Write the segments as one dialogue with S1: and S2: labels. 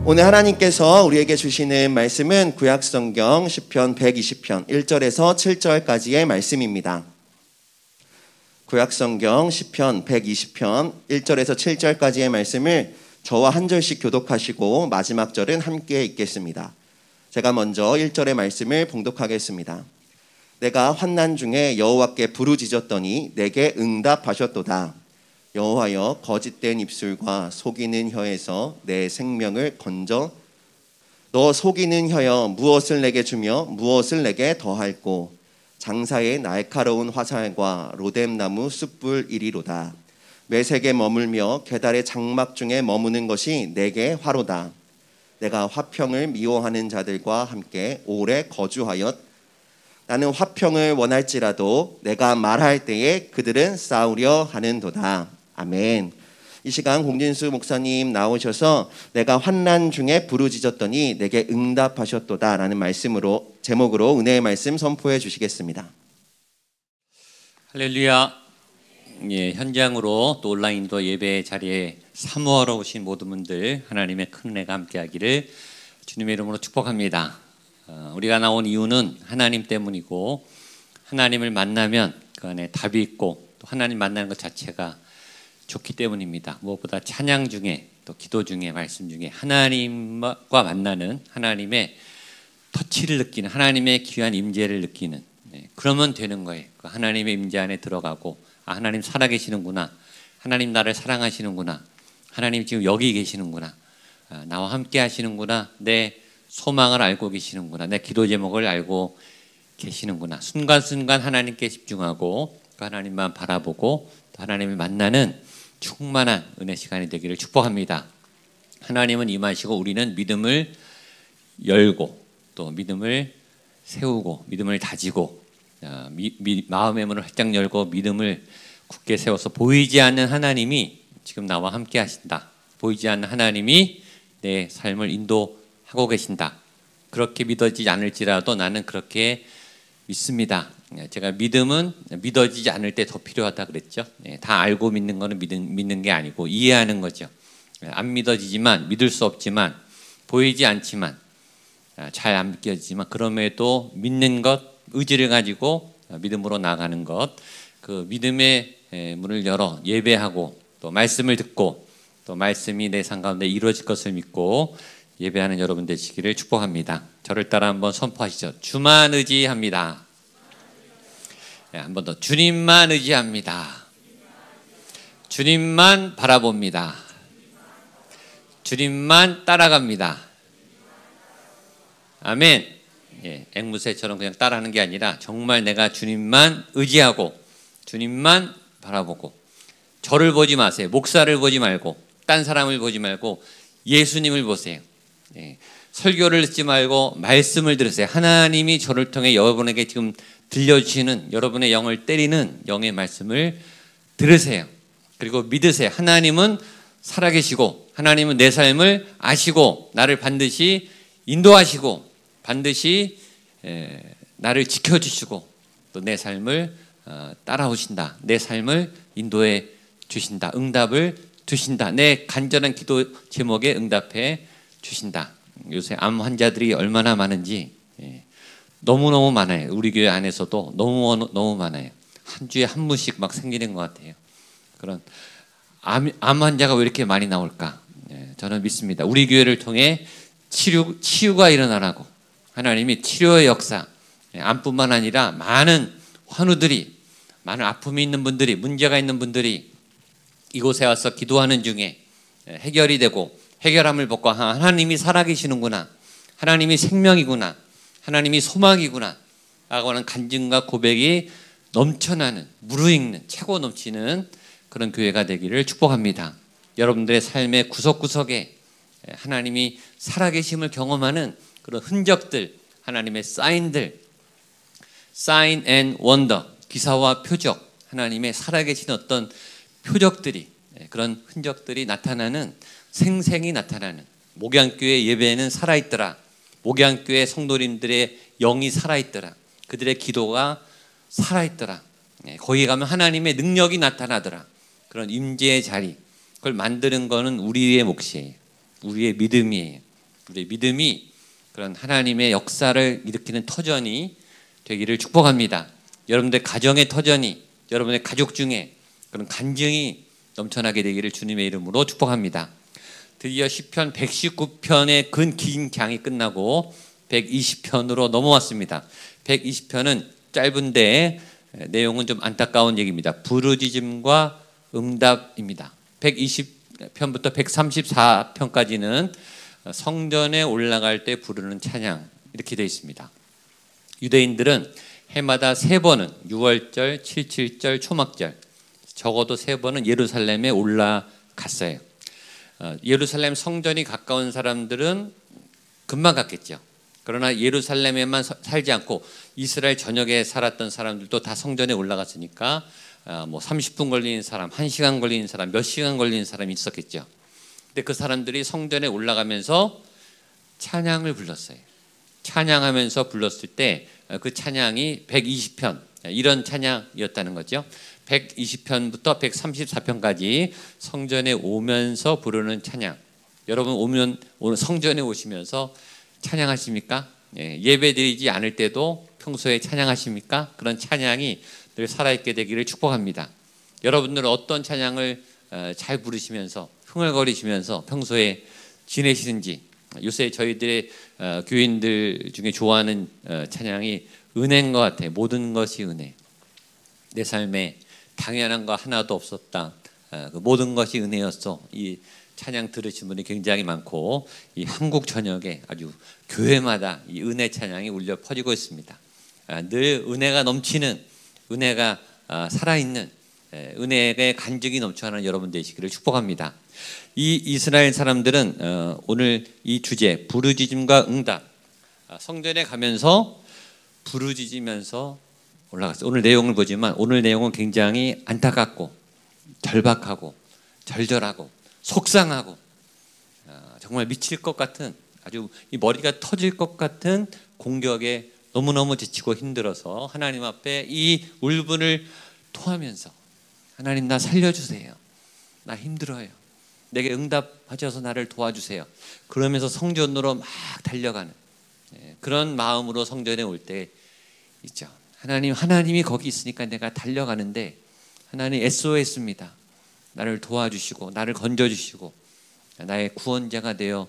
S1: 오늘 하나님께서 우리에게 주시는 말씀은 구약성경 시편 120편 1절에서 7절까지의 말씀입니다. 구약성경 시편 120편 1절에서 7절까지의 말씀을 저와 한 절씩 교독하시고 마지막 절은 함께 읽겠습니다. 제가 먼저 1절의 말씀을 봉독하겠습니다. 내가 환난 중에 여호와께 부르짖었더니 내게 응답하셨도다. 여호와여, 거짓된 입술과 속이는 혀에서 내 생명을 건져 너 속이는 혀여, 무엇을 내게 주며 무엇을 내게 더할꼬. 장사의 날카로운 화살과 로뎀나무 숯불 이리로다. 매색에 머물며 계달의 장막 중에 머무는 것이 내게 화로다. 내가 화평을 미워하는 자들과 함께 오래 거주하였. 나는 화평을 원할지라도 내가 말할 때에 그들은 싸우려 하는도다. 아멘. 이 시간 공진수 목사님 나오셔서 내가 환난 중에 부르짖었더니 내게 응답하셨도다 라는 말씀으로 제목으로 은혜의 말씀 선포해 주시겠습니다.
S2: 할렐루야. 예, 현장으로 또 온라인도 예배 자리에 사모하러 오신 모든 분들 하나님의 큰 은혜가 함께하기를 주님의 이름으로 축복합니다. 우리가 나온 이유는 하나님 때문이고 하나님을 만나면 그 안에 답이 있고 또 하나님 만나는 것 자체가 좋기 때문입니다. 무엇보다 찬양 중에 또 기도 중에 말씀 중에 하나님과 만나는 하나님의 터치를 느끼는 하나님의 귀한 임재를 느끼는 그러면 되는 거예요. 그 하나님의 임재 안에 들어가고 아, 하나님 살아계시는구나. 하나님 나를 사랑하시는구나. 하나님 지금 여기 계시는구나. 나와 함께 하시는구나. 내 소망을 알고 계시는구나. 내 기도 제목을 알고 계시는구나. 순간순간 하나님께 집중하고 그 하나님만 바라보고 또 하나님을 만나는 충만한 은혜 시간이 되기를 축복합니다. 하나님은 임하시고 우리는 믿음을 열고 또 믿음을 세우고 믿음을 다지고 마음의 문을 활짝 열고 믿음을 굳게 세워서 보이지 않는 하나님이 지금 나와 함께 하신다. 보이지 않는 하나님이 내 삶을 인도하고 계신다. 그렇게 믿어지지 않을지라도 나는 그렇게 믿습니다. 제가 믿음은 믿어지지 않을 때 더 필요하다 그랬죠. 다 알고 믿는 거는 믿는 게 아니고 이해하는 거죠. 안 믿어지지만 믿을 수 없지만 보이지 않지만 잘 안 믿겨지지만 그럼에도 믿는 것 의지를 가지고 믿음으로 나가는 것 그 믿음의 문을 열어 예배하고 또 말씀을 듣고 또 말씀이 내 삶 가운데 이루어질 것을 믿고 예배하는 여러분 되시기를 축복합니다. 저를 따라 한번 선포하시죠. 주만 의지합니다. 한 번 더. 주님만 의지합니다. 주님만 바라봅니다. 주님만 따라갑니다. 아멘. 예, 앵무새처럼 그냥 따라하는 게 아니라 정말 내가 주님만 의지하고 주님만 바라보고 저를 보지 마세요. 목사를 보지 말고 딴 사람을 보지 말고 예수님을 보세요. 예, 설교를 듣지 말고 말씀을 들으세요. 하나님이 저를 통해 여러분에게 지금 들려주시는 여러분의 영을 때리는 영의 말씀을 들으세요. 그리고 믿으세요. 하나님은 살아계시고 하나님은 내 삶을 아시고 나를 반드시 인도하시고 반드시 나를 지켜주시고 또 내 삶을 따라오신다. 내 삶을 인도해 주신다. 응답을 주신다. 내 간절한 기도 제목에 응답해 주신다. 요새 암 환자들이 얼마나 많은지 너무너무 많아요. 우리 교회 안에서도 너무 많아요. 한 주에 한 분씩 막 생기는 것 같아요. 그런 암 환자가 왜 이렇게 많이 나올까? 저는 믿습니다. 우리 교회를 통해 치유가 일어나라고 하나님이 치료의 역사 암뿐만 아니라 많은 환우들이 많은 아픔이 있는 분들이 문제가 있는 분들이 이곳에 와서 기도하는 중에 해결이 되고 해결함을 받고 하나님이 살아계시는구나. 하나님이 생명이구나. 하나님이 소망이구나 라고 하는 간증과 고백이 넘쳐나는 무르익는 차고 넘치는 그런 교회가 되기를 축복합니다. 여러분들의 삶의 구석구석에 하나님이 살아계심을 경험하는 그런 흔적들 하나님의 사인들 사인 앤 원더 기사와 표적 하나님의 살아계신 어떤 표적들이 그런 흔적들이 나타나는 생생히 나타나는 목양교회 예배에는 살아있더라. 목양교회 성도님들의 영이 살아있더라. 그들의 기도가 살아있더라. 거기 가면 하나님의 능력이 나타나더라. 그런 임재의 자리 그걸 만드는 거는 우리의 몫이에요. 우리의 믿음이에요. 우리 믿음이 그런 하나님의 역사를 일으키는 터전이 되기를 축복합니다. 여러분들 가정의 터전이, 여러분의 가족 중에 그런 간증이 넘쳐나게 되기를 주님의 이름으로 축복합니다. 드디어 시편 119편의 긴 강이 끝나고 120편으로 넘어왔습니다. 120편은 짧은데 내용은 좀 안타까운 얘기입니다. 부르짖음과 응답입니다. 120편부터 134편까지는 성전에 올라갈 때 부르는 찬양 이렇게 되어 있습니다. 유대인들은 해마다 3번은 6월절, 77절, 초막절 적어도 3번은 예루살렘에 올라갔어요. 예루살렘 성전이 가까운 사람들은 금방 갔겠죠. 그러나 예루살렘에만 살지 않고 이스라엘 전역에 살았던 사람들도 다 성전에 올라갔으니까 뭐 30분 걸리는 사람, 1시간 걸리는 사람, 몇 시간 걸리는 사람이 있었겠죠. 근데 그 사람들이 성전에 올라가면서 찬양을 불렀어요. 찬양하면서 불렀을 때 그 찬양이 120편 이런 찬양이었다는 거죠. 120편부터 134편까지 성전에 오면서 부르는 찬양. 여러분 오늘 성전에 오시면서 찬양하십니까? 예배드리지 않을 때도 평소에 찬양하십니까? 그런 찬양이 늘 살아있게 되기를 축복합니다. 여러분들은 어떤 찬양을 잘 부르시면서 흥얼거리시면서 평소에 지내시는지. 요새 저희들의 교인들 중에 좋아하는 찬양이 은혜인 것 같아요. 모든 것이 은혜. 내 삶에 당연한 거 하나도 없었다. 그 모든 것이 은혜였어. 이 찬양 들으신 분이 굉장히 많고 이 한국 전역에 아주 교회마다 이 은혜 찬양이 울려 퍼지고 있습니다. 늘 은혜가 넘치는, 은혜가 살아있는, 은혜의 간증이 넘쳐나는 여러분 되시기를 축복합니다. 이 이스라엘 사람들은 오늘 이 주제 부르짖음과 응답, 성전에 가면서 부르짖으면서 올라갔어요. 오늘 내용을 보지만 오늘 내용은 굉장히 안타깝고 절박하고 절절하고 속상하고 정말 미칠 것 같은, 아주 이 머리가 터질 것 같은 공격에 너무너무 지치고 힘들어서 하나님 앞에 이 울분을 토하면서 하나님 나 살려주세요. 나 힘들어요. 내게 응답하셔서 나를 도와주세요. 그러면서 성전으로 막 달려가는 그런 마음으로 성전에 올 때 있죠. 하나님이 거기 있으니까 내가 달려가는데 하나님 SOS입니다. 나를 도와주시고 나를 건져주시고 나의 구원자가 되어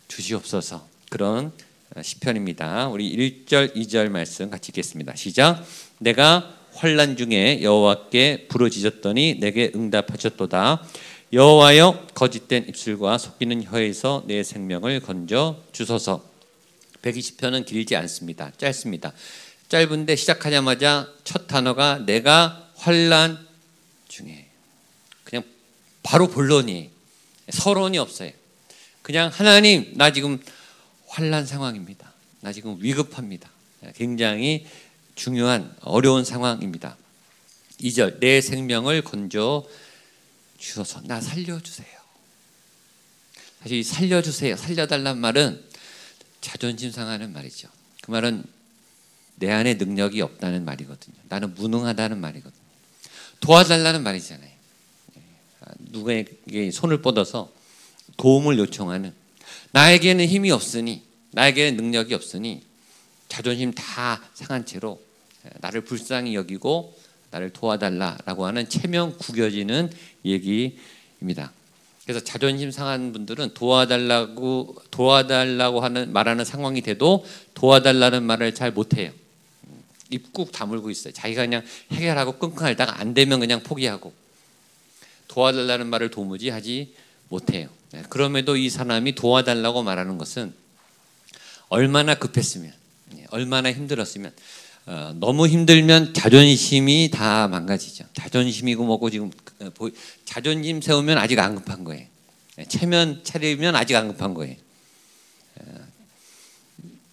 S2: 주시옵소서. 그런 시편입니다. 우리 1절 2절 말씀 같이 읽겠습니다. 시작. 내가 환난 중에 여호와께 부르짖었더니 내게 응답하셨도다. 여호와여 거짓된 입술과 속이는 혀에서 내 생명을 건져 주소서. 120편은 길지 않습니다. 짧습니다. 짧은데 시작하자마자 첫 단어가 내가 환난 중에, 그냥 바로 본론이, 서론이 없어요. 그냥 하나님 나 지금 환난 상황입니다. 나 지금 위급합니다. 굉장히 중요한 어려운 상황입니다. 2절 내 생명을 건져 주소서. 나 살려주세요. 사실 살려주세요, 살려달란 말은 자존심 상하는 말이죠. 그 말은 내 안에 능력이 없다는 말이거든요. 나는 무능하다는 말이거든요. 도와달라는 말이잖아요. 누구에게 손을 뻗어서 도움을 요청하는, 나에게는 힘이 없으니, 나에게는 능력이 없으니 자존심 다 상한 채로 나를 불쌍히 여기고 나를 도와달라라고 하는 체면 구겨지는 얘기입니다. 그래서 자존심 상한 분들은 도와달라고 말하는 상황이 돼도 도와달라는 말을 잘 못해요. 입 꾹 다물고 있어요. 자기가 그냥 해결하고 끙끙 앓다가 안 되면 그냥 포기하고 도와달라는 말을 도무지 하지 못해요. 그럼에도 이 사람이 도와달라고 말하는 것은 얼마나 급했으면, 얼마나 힘들었으면, 너무 힘들면 자존심이 다 망가지죠. 자존심이고 뭐고 지금 자존심 세우면 아직 안 급한 거예요. 체면 차리면 아직 안 급한 거예요.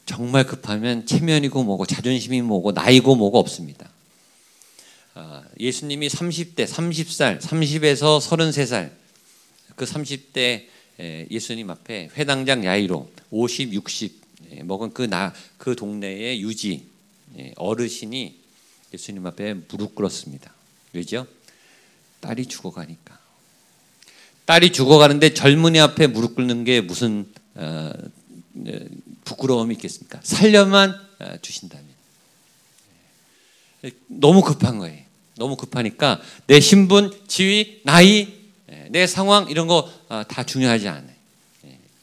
S2: 정말 급하면 체면이고 뭐고 자존심이 뭐고 나이고 뭐고 없습니다. 예수님이 30대, 30살, 30에서 33살 그 30대 예수님 앞에 회당장 야이로 50, 60 먹은 그 동네의 유지 어르신이 예수님 앞에 무릎 꿇었습니다. 왜죠? 딸이 죽어가니까. 딸이 죽어가는데 젊은이 앞에 무릎 꿇는 게 무슨 부끄러움이 있겠습니까? 살려만 주신다면. 너무 급한 거예요. 너무 급하니까 내 신분, 지위, 나이, 내 상황 이런 거 다 중요하지 않아요.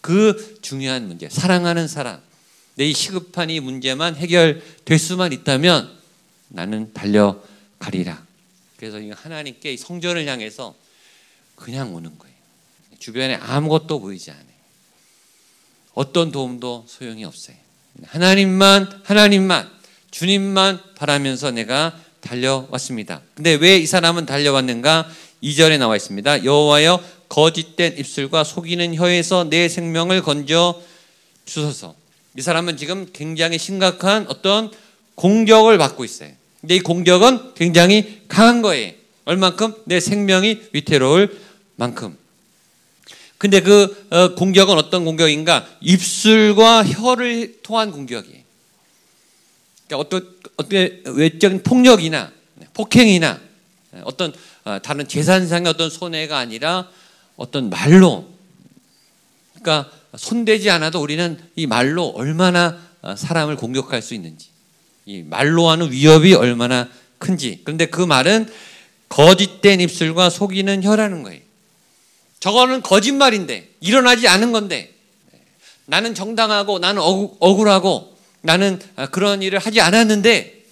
S2: 그 중요한 문제, 사랑하는 사람, 내 이 시급한 이 문제만 해결될 수만 있다면 나는 달려가리라. 그래서 하나님께 성전을 향해서 그냥 오는 거예요. 주변에 아무것도 보이지 않아요. 어떤 도움도 소용이 없어요. 하나님만 주님만 바라면서 내가 달려왔습니다. 근데 왜 이 사람은 달려왔는가? 2절에 나와 있습니다. 여호와여 거짓된 입술과 속이는 혀에서 내 생명을 건져 주소서. 이 사람은 지금 굉장히 심각한 어떤 공격을 받고 있어요. 근데 이 공격은 굉장히 강한 거예요. 얼만큼? 내 생명이 위태로울 만큼. 근데 그 공격은 어떤 공격인가? 입술과 혀를 통한 공격이에요. 그러니까 어떤 외적인 폭력이나 폭행이나 어떤 다른 재산상의 어떤 손해가 아니라 어떤 말로, 그러니까 손대지 않아도 우리는 이 말로 얼마나 사람을 공격할 수 있는지, 이 말로 하는 위협이 얼마나 큰지. 그런데 그 말은 거짓된 입술과 속이는 혀라는 거예요. 저거는 거짓말인데, 일어나지 않은 건데, 나는 정당하고 나는 억울하고 나는 그런 일을 하지 않았는데,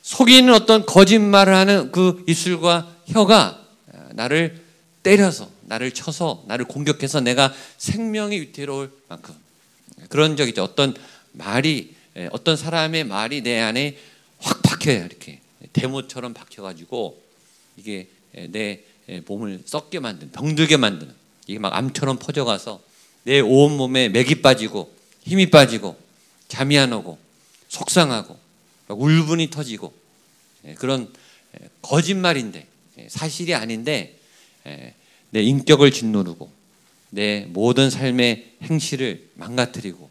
S2: 속이는 어떤 거짓말을 하는 그 입술과 혀가 나를 때려서, 나를 쳐서, 나를 공격해서 내가 생명이 위태로울 만큼. 그런 적이죠. 어떤 말이, 어떤 사람의 말이 내 안에 확 박혀요. 이렇게 대모처럼 박혀가지고 이게 내 몸을 썩게 만드는, 병들게 만드는, 이게 막 암처럼 퍼져가서 내 온몸에 맥이 빠지고 힘이 빠지고 잠이 안 오고 속상하고 울분이 터지고, 그런 거짓말인데, 사실이 아닌데 내 인격을 짓누르고 내 모든 삶의 행실을 망가뜨리고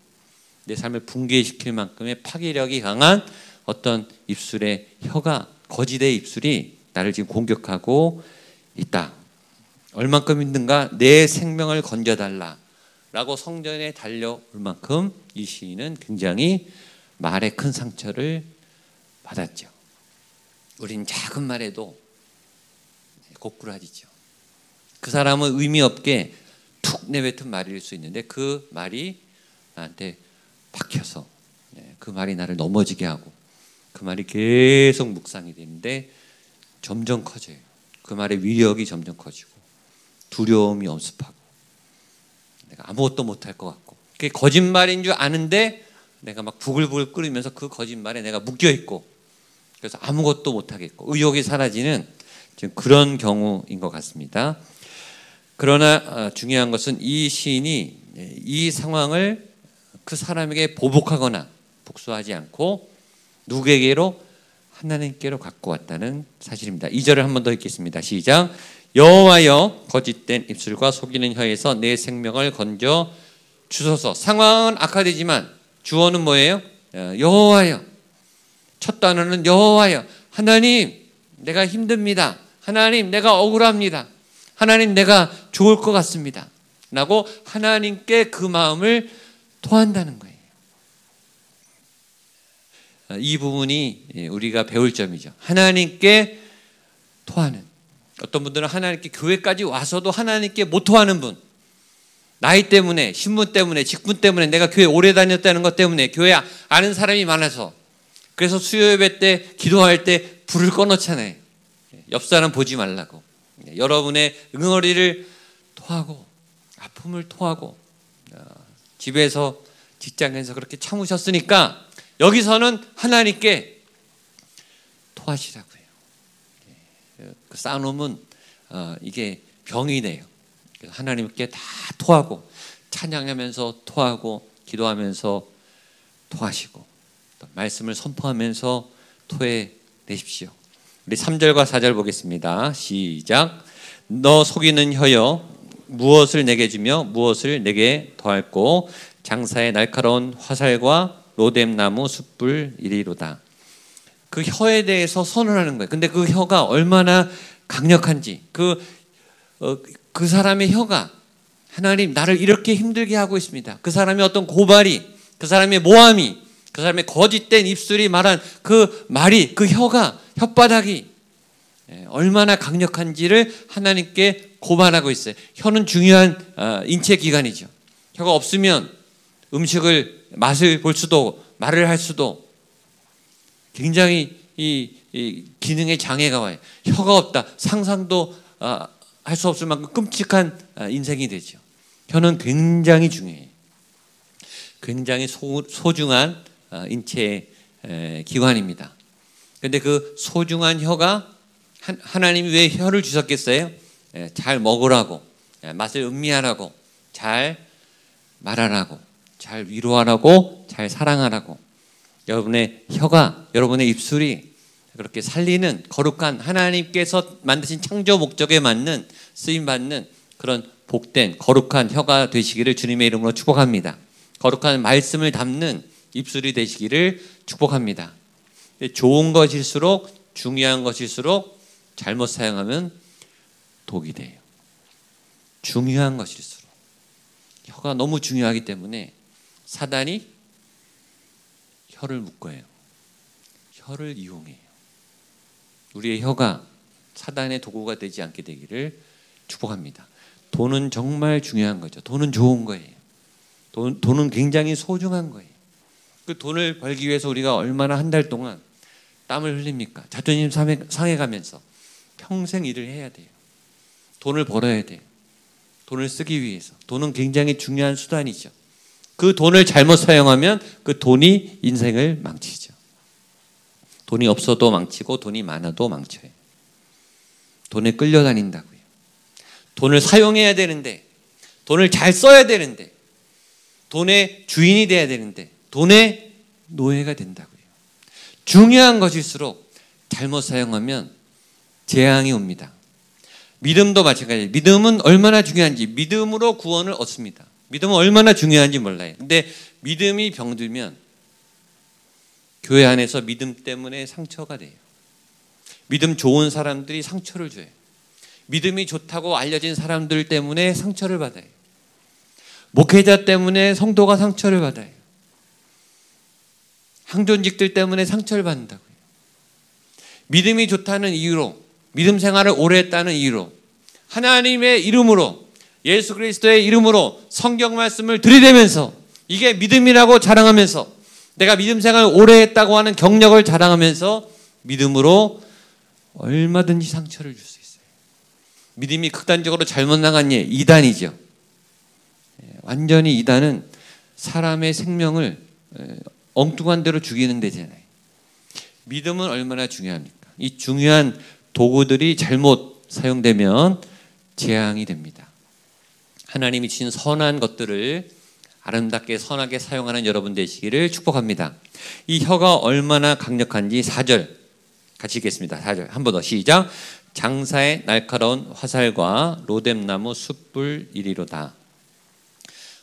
S2: 내 삶을 붕괴시킬 만큼의 파괴력이 강한 어떤 입술의 혀가, 거짓의 입술이 나를 지금 공격하고 있다. 얼만큼 힘든가? 내 생명을 건져달라 라고 성전에 달려올 만큼 이 시인은 굉장히 말에 큰 상처를 받았죠. 우린 작은 말에도 고꾸라지죠. 그 사람은 의미 없게 툭 내뱉은 말일 수 있는데 그 말이 나한테 박혀서 그 말이 나를 넘어지게 하고 그 말이 계속 묵상이 되는데 점점 커져요. 그 말의 위력이 점점 커지고 두려움이 엄습하고 내가 아무것도 못할 것 같고, 그게 거짓말인 줄 아는데 내가 막 부글부글 끓으면서 그 거짓말에 내가 묶여있고 그래서 아무것도 못하겠고 의욕이 사라지는 지금 그런 경우인 것 같습니다. 그러나 중요한 것은 이 시인이 이 상황을 그 사람에게 보복하거나 복수하지 않고 누구에게로? 하나님께로 갖고 왔다는 사실입니다. 2절을 한 번 더 읽겠습니다. 시작. 여호와여 거짓된 입술과 속이는 혀에서 내 생명을 건져 주소서. 상황은 악화되지만 주어는 뭐예요? 여호와여. 첫 단어는 여호와여. 하나님, 내가 힘듭니다. 하나님, 내가 억울합니다. 하나님, 내가 좋을 것 같습니다. 라고 하나님께 그 마음을 토한다는 거예요. 이 부분이 우리가 배울 점이죠. 하나님께 토하는. 어떤 분들은 하나님께 교회까지 와서도 하나님께 못 토하는 분, 나이 때문에, 신분 때문에, 직분 때문에, 내가 교회 오래 다녔다는 것 때문에, 교회 아는 사람이 많아서, 그래서 수요예배 때 기도할 때 불을 꺼놓잖아요. 옆 사람 보지 말라고. 여러분의 응어리를 토하고 아픔을 토하고 집에서 직장에서 그렇게 참으셨으니까 여기서는 하나님께 토하시라고 해요. 그 쌓아놓으면 이게 병이 돼요. 하나님께 다 토하고 찬양하면서 토하고 기도하면서 토하시고 또 말씀을 선포하면서 토해내십시오. 우리 3절과 4절 보겠습니다. 시작. 너 속이는 혀여 무엇을 내게 주며 무엇을 내게 더할꼬 장사의 날카로운 화살과 로뎀나무 숯불 이리로다. 그 혀에 대해서 선언하는 거예요. 근데 그 혀가 얼마나 강력한지, 그 사람의 혀가 하나님 나를 이렇게 힘들게 하고 있습니다. 그 사람의 어떤 고발이, 그 사람의 모함이, 그 사람의 거짓된 입술이 말한 그 말이, 그 혀가, 혓바닥이 얼마나 강력한지를 하나님께 고발하고 있어요. 혀는 중요한 인체 기관이죠. 혀가 없으면 음식을 맛을 볼 수도, 말을 할 수도 굉장히 이 기능에 장애가 와요. 혀가 없다, 상상도 할 수 없을 만큼 끔찍한 인생이 되죠. 혀는 굉장히 중요해요. 굉장히 소중한 인체 기관입니다. 그런데 그 소중한 혀가 하나님이 왜 혀를 주셨겠어요? 잘 먹으라고, 맛을 음미하라고, 잘 말하라고, 잘 위로하라고, 잘 사랑하라고. 여러분의 혀가, 여러분의 입술이 그렇게 살리는 거룩한 하나님께서 만드신 창조 목적에 맞는 쓰임받는 그런 복된 거룩한 혀가 되시기를 주님의 이름으로 축복합니다. 거룩한 말씀을 담는 입술이 되시기를 축복합니다. 좋은 것일수록, 중요한 것일수록 잘못 사용하면 독이 돼요. 중요한 것일수록. 혀가 너무 중요하기 때문에 사단이 혀를 묶어요. 혀를 이용해요. 우리의 혀가 사단의 도구가 되지 않게 되기를 축복합니다. 돈은 정말 중요한 거죠. 돈은 좋은 거예요. 돈은 굉장히 소중한 거예요. 그 돈을 벌기 위해서 우리가 얼마나 한 달 동안 땀을 흘립니까? 자존심 상해가면서 평생 일을 해야 돼요. 돈을 벌어야 돼요. 돈을 쓰기 위해서. 돈은 굉장히 중요한 수단이죠. 그 돈을 잘못 사용하면 그 돈이 인생을 망치죠. 돈이 없어도 망치고 돈이 많아도 망쳐요. 돈에 끌려다닌다고요. 돈을 사용해야 되는데, 돈을 잘 써야 되는데, 돈의 주인이 돼야 되는데 돈의 노예가 된다고요. 중요한 것일수록 잘못 사용하면 재앙이 옵니다. 믿음도 마찬가지예요. 믿음은 얼마나 중요한지, 믿음으로 구원을 얻습니다. 믿음은 얼마나 중요한지 몰라요. 근데 믿음이 병들면 교회 안에서 믿음 때문에 상처가 돼요. 믿음 좋은 사람들이 상처를 줘요. 믿음이 좋다고 알려진 사람들 때문에 상처를 받아요. 목회자 때문에 성도가 상처를 받아요. 항존직들 때문에 상처를 받는다고요. 믿음이 좋다는 이유로, 믿음 생활을 오래 했다는 이유로, 하나님의 이름으로, 예수 그리스도의 이름으로 성경 말씀을 들이대면서 이게 믿음이라고 자랑하면서 내가 믿음 생활을 오래 했다고 하는 경력을 자랑하면서 믿음으로 얼마든지 상처를 줄 수 있어요. 믿음이 극단적으로 잘못 나간 예, 이단이죠. 완전히 이단은 사람의 생명을 엉뚱한 대로 죽이는 데잖아요. 믿음은 얼마나 중요합니까? 이 중요한 도구들이 잘못 사용되면 재앙이 됩니다. 하나님이 주신 선한 것들을 아름답게 선하게 사용하는 여러분 되시기를 축복합니다. 이 혀가 얼마나 강력한지 4절 같이 읽겠습니다. 4절 한 번 더 시작. 장사의 날카로운 화살과 로뎀나무 숯불 이리로다.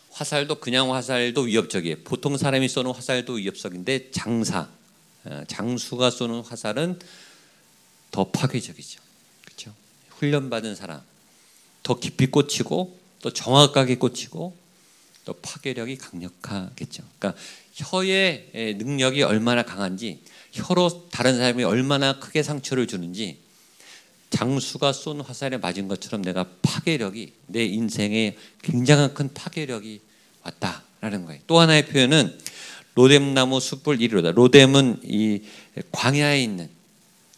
S2: 화살도 그냥 화살도 위협적이에요. 보통 사람이 쏘는 화살도 위협적인데 장수가 쏘는 화살은 더 파괴적이죠. 그렇죠? 훈련받은 사람 더 깊이 꽂히고 또 정확하게 꽂히고 또 파괴력이 강력하겠죠. 그러니까 혀의 능력이 얼마나 강한지, 혀로 다른 사람이 얼마나 크게 상처를 주는지, 장수가 쏜 화살에 맞은 것처럼 내가 파괴력이, 내 인생에 굉장한 큰 파괴력이 왔다라는 거예요. 또 하나의 표현은 로뎀나무 숯불 이리로다. 로뎀은 이 광야에 있는,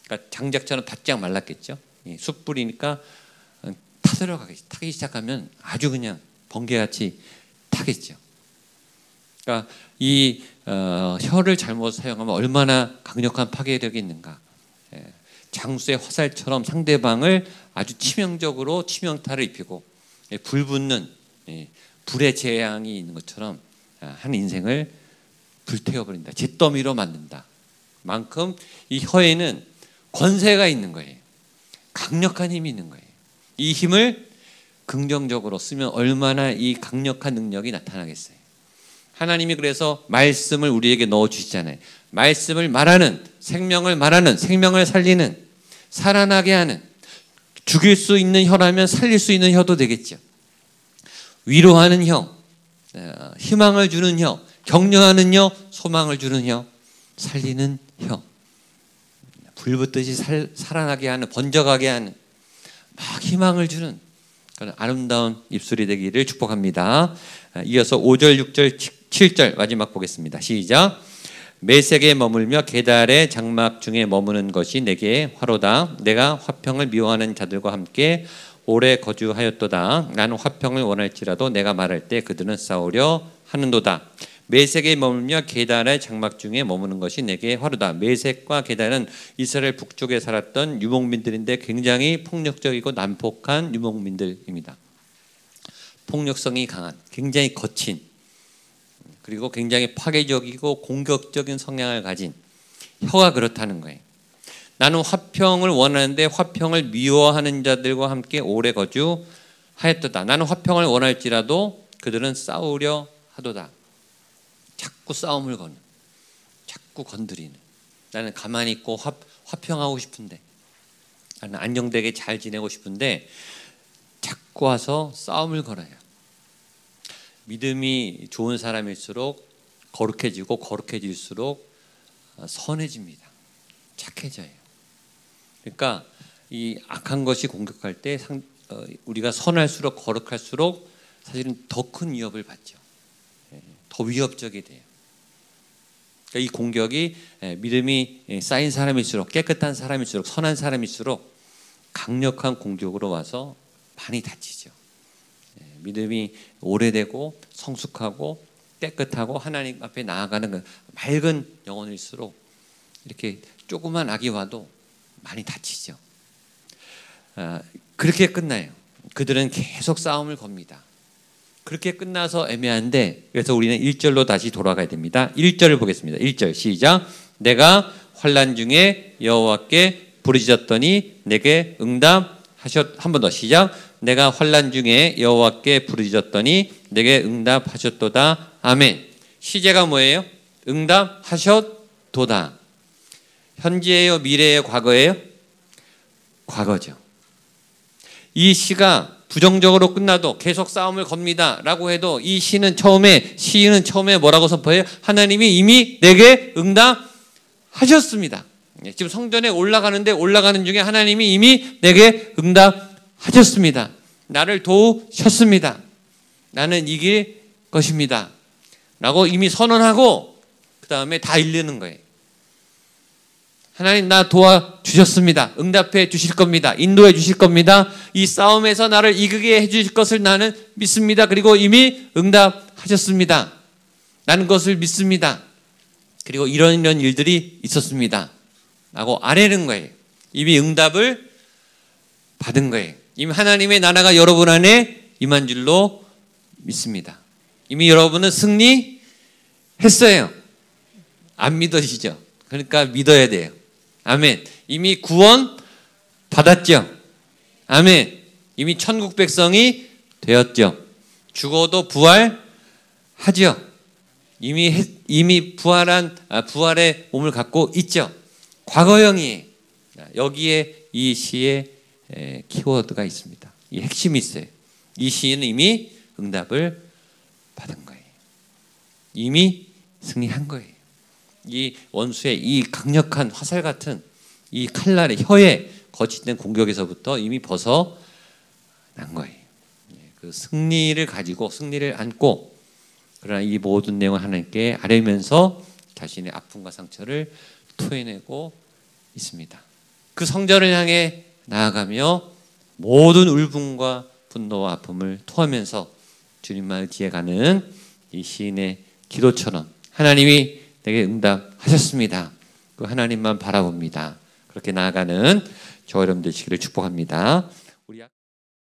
S2: 그러니까 장작처럼 바짝 말랐겠죠. 숯불이니까 타기 시작하면 아주 그냥 번개같이 타겠죠. 그러니까 이 혀를 잘못 사용하면 얼마나 강력한 파괴력이 있는가. 장수의 화살처럼 상대방을 아주 치명적으로 치명타를 입히고 불 붙는 불의 재앙이 있는 것처럼 한 인생을 불태워버린다. 잿더미로 만든다. 만큼 이 혀에는 권세가 있는 거예요. 강력한 힘이 있는 거예요. 이 힘을 긍정적으로 쓰면 얼마나 이 강력한 능력이 나타나겠어요. 하나님이 그래서 말씀을 우리에게 넣어주시잖아요. 말씀을 말하는, 생명을 말하는, 생명을 살리는, 살아나게 하는, 죽일 수 있는 혀라면 살릴 수 있는 혀도 되겠죠. 위로하는 형, 희망을 주는 형, 격려하는 형, 소망을 주는 형, 살리는 형, 불붙듯이 살아나게 하는, 번져가게 하는, 막 희망을 주는 그런 아름다운 입술이 되기를 축복합니다. 이어서 5절, 6절, 7절 마지막 보겠습니다. 시작. 메색에 머물며 계달의 장막 중에 머무는 것이 내게 화로다. 내가 화평을 미워하는 자들과 함께 오래 거주하였도다. 나는 화평을 원할지라도 내가 말할 때 그들은 싸우려 하는도다. 메색에 머물며 계달의 장막 중에 머무는 것이 내게 화로다. 메색과 계달은 이스라엘 북쪽에 살았던 유목민들인데 굉장히 폭력적이고 난폭한 유목민들입니다. 폭력성이 강한, 굉장히 거친, 그리고 굉장히 파괴적이고 공격적인 성향을 가진 혀가 그렇다는 거예요. 나는 화평을 원하는데 화평을 미워하는 자들과 함께 오래 거주하였도다. 나는 화평을 원할지라도 그들은 싸우려 하도다. 자꾸 싸움을 거는, 자꾸 건드리는. 나는 가만히 있고 화평하고 싶은데, 나는 안정되게 잘 지내고 싶은데 자꾸 와서 싸움을 걸어요. 믿음이 좋은 사람일수록 거룩해지고 거룩해질수록 선해집니다. 착해져요. 그러니까 이 악한 것이 공격할 때 우리가 선할수록 거룩할수록 사실은 더 큰 위협을 받죠. 더 위협적이 돼요. 그러니까 이 공격이 믿음이 쌓인 사람일수록, 깨끗한 사람일수록, 선한 사람일수록 강력한 공격으로 와서 많이 다치죠. 믿음이 오래되고 성숙하고 깨끗하고 하나님 앞에 나아가는 맑은 영혼일수록 이렇게 조그만 악이 와도 많이 다치죠. 그렇게 끝나요. 그들은 계속 싸움을 겁니다. 그렇게 끝나서 애매한데, 그래서 우리는 1절로 다시 돌아가야 됩니다. 1절을 보겠습니다. 1절 시작. 내가 환난 중에 여호와께 부르짖었더니 내게 응답하셨. 한 번 더 시작. 내가 환난 중에 여호와께 부르짖었더니 내게 응답하셨도다. 아멘. 시제가 뭐예요? 응답하셨도다. 현재예요, 미래예요, 과거예요? 과거죠. 이 시가 부정적으로 끝나도 계속 싸움을 겁니다 라고 해도 이 시인은 처음에 뭐라고 선포해요? 하나님이 이미 내게 응답하셨습니다. 지금 성전에 올라가는 중에 하나님이 이미 내게 응답하셨습니다. 나를 도우셨습니다. 나는 이길 것입니다 라고 이미 선언하고 그 다음에 다 일르는 거예요. 하나님 나 도와주셨습니다. 응답해 주실 겁니다. 인도해 주실 겁니다. 이 싸움에서 나를 이기게 해 주실 것을 나는 믿습니다. 그리고 이미 응답하셨습니다. 나는 그것을 믿습니다. 그리고 이런 일들이 있었습니다 라고 아뢰는 거예요. 이미 응답을 받은 거예요. 이미 하나님의 나라가 여러분 안에 임한 줄로 믿습니다. 이미 여러분은 승리했어요. 안 믿어지죠? 그러니까 믿어야 돼요. 아멘. 이미 구원 받았죠. 아멘. 이미 천국 백성이 되었죠. 죽어도 부활하죠. 이미 부활의 몸을 갖고 있죠. 과거형이에요. 여기에 이 시의 키워드가 있습니다. 이 핵심이 있어요. 이 시인은 이미 응답을 받은 거예요. 이미 승리한 거예요. 이 원수의 이 강력한 화살 같은 이 칼날의 혀에 거치된 공격에서부터 이미 벗어난 거예요. 그 승리를 가지고 승리를 안고, 그러나 이 모든 내용을 하나님께 아뢰면서 자신의 아픔과 상처를 토해내고 있습니다. 그 성전을 향해 나아가며 모든 울분과 분노와 아픔을 토하면서 주님만 의지해가는 이 시인의 기도처럼 하나님이 내게 응답하셨습니다. 그 하나님만 바라봅니다. 그렇게 나아가는 저 여러분 되시기를 축복합니다.